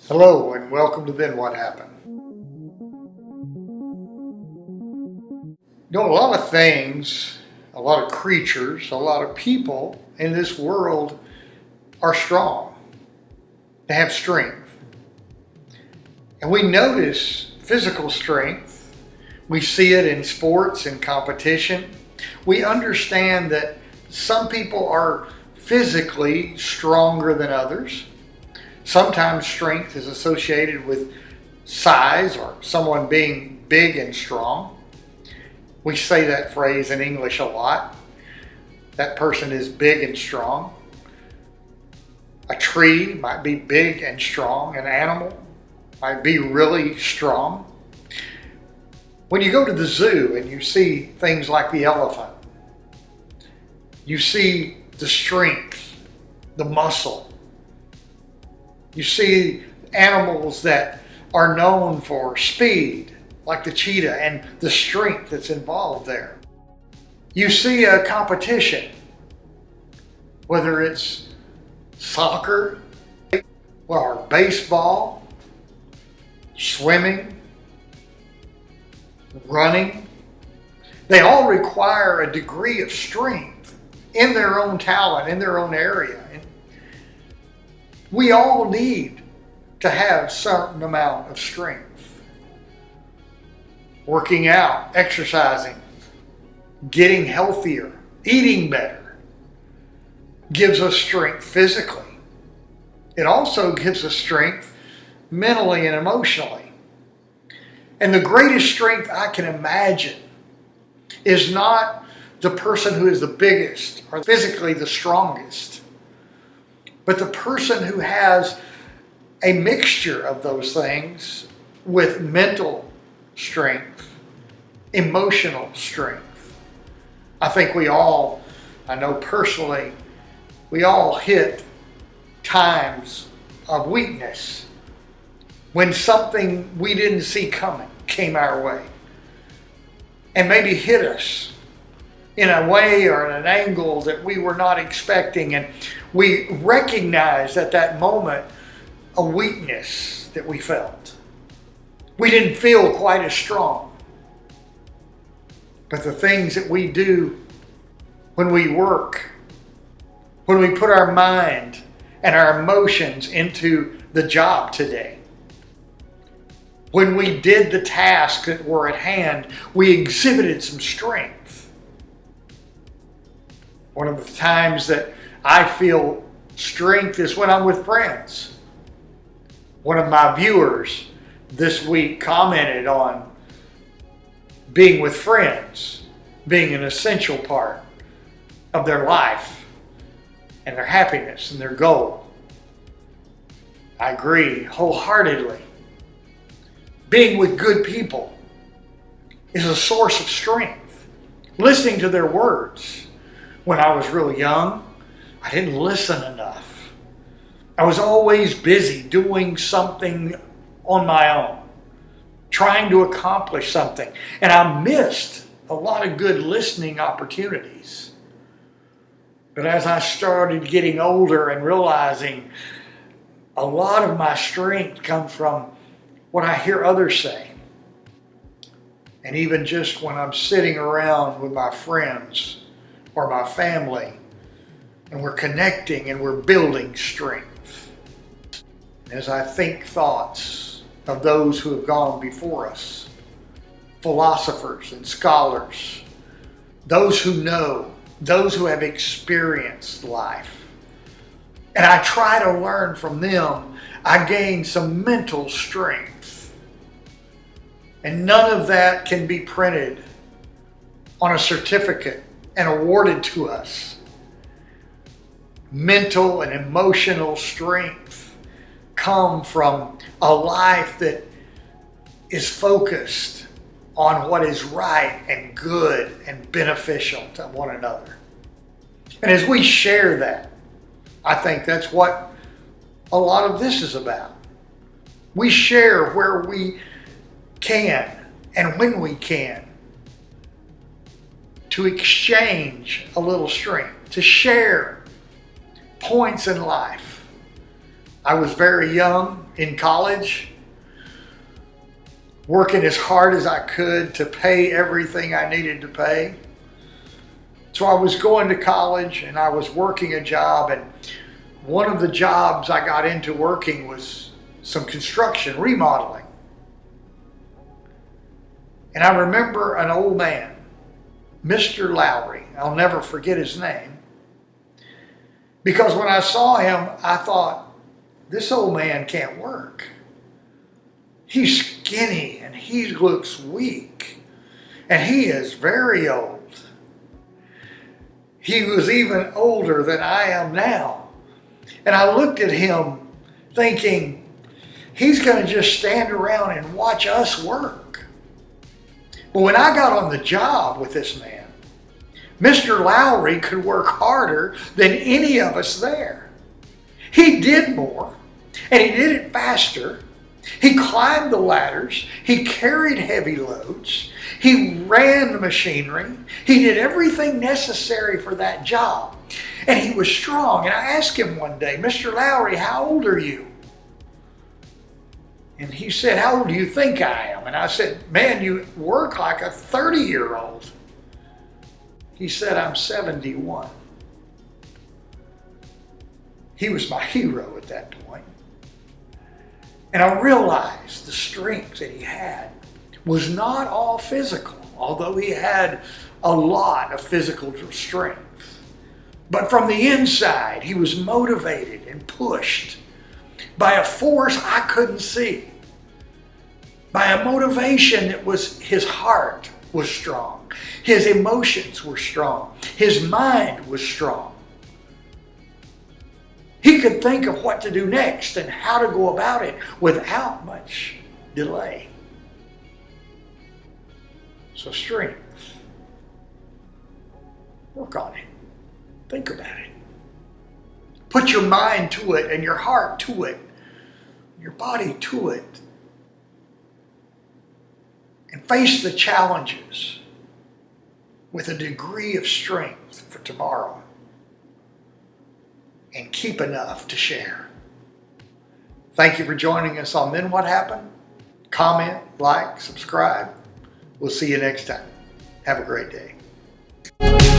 Hello and welcome to Then What Happened. A lot of things, a lot of creatures, a lot of people in this world are strong. They have strength. And we notice physical strength. We see it in sports and competition. We understand that some people are physically stronger than others. Sometimes strength is associated with size or someone being big and strong. We say that phrase in English a lot. That person is big and strong. A tree might be big and strong. An animal might be really strong. When you go to the zoo and you see things like the elephant, you see the strength, the muscle. You see animals that are known for speed, like the cheetah, and the strength that's involved there. You see a competition, whether it's soccer or baseball, swimming, running. They all require a degree of strength in their own talent, in their own area. We all need to have a certain amount of strength. Working out, exercising, getting healthier, eating better gives us strength physically. It also gives us strength mentally and emotionally. And the greatest strength I can imagine is not the person who is the biggest or physically the strongest, but the person who has a mixture of those things with mental strength, emotional strength. I think I know personally, we all hit times of weakness when something we didn't see coming came our way and maybe hit us in a way or in an angle that we were not expecting. And we recognized at that moment a weakness that we felt. We didn't feel quite as strong. But the things that we do when we work, when we put our mind and our emotions into the job today, when we did the tasks that were at hand, we exhibited some strength. One of the times that I feel strength is when I'm with friends. One of my viewers this week commented on being with friends being an essential part of their life and their happiness and their goal. I agree wholeheartedly. Being with good people is a source of strength. Listening to their words. When I was real young, I didn't listen enough. I was always busy doing something on my own, trying to accomplish something. And I missed a lot of good listening opportunities. But as I started getting older and realizing a lot of my strength comes from what I hear others say. And even just when I'm sitting around with my friends or my family, and we're connecting and we're building strength. As I think thoughts of those who have gone before us, philosophers and scholars, those who know, those who have experienced life, and I try to learn from them, I gain some mental strength. And none of that can be printed on a certificate and awarded to us. Mental and emotional strength come from a life that is focused on what is right and good and beneficial to one another. And as we share that, I think that's what a lot of this is about. We share where we can and when we can to exchange a little strength, to share points in life. I was very young in college, working as hard as I could to pay everything I needed to pay. So I was going to college and I was working a job, and one of the jobs I got into working was some construction, remodeling. And I remember an old man, Mr. Lowry, I'll never forget his name, because when I saw him, I thought, this old man can't work. He's skinny and he looks weak, and he is very old. He was even older than I am now. And I looked at him thinking, he's going to just stand around and watch us work. But when I got on the job with this man, Mr. Lowry could work harder than any of us there. He did more, and he did it faster. He climbed the ladders. He carried heavy loads. He ran the machinery. He did everything necessary for that job. And he was strong. And I asked him one day, Mr. Lowry, how old are you? And he said, how old do you think I am? And I said, man, you work like a 30-year-old. He said, I'm 71. He was my hero at that point. And I realized the strength that he had was not all physical, although he had a lot of physical strength. But from the inside, he was motivated and pushed by a force I couldn't see, by a motivation that was his heart was strong, his emotions were strong, his mind was strong. He could think of what to do next and how to go about it without much delay. So strength. Work on it. Think about it. Put your mind to it and your heart to it, your body to it. And face the challenges with a degree of strength for tomorrow. And keep enough to share. Thank you for joining us on Then What Happened? Comment, like, subscribe. We'll see you next time. Have a great day.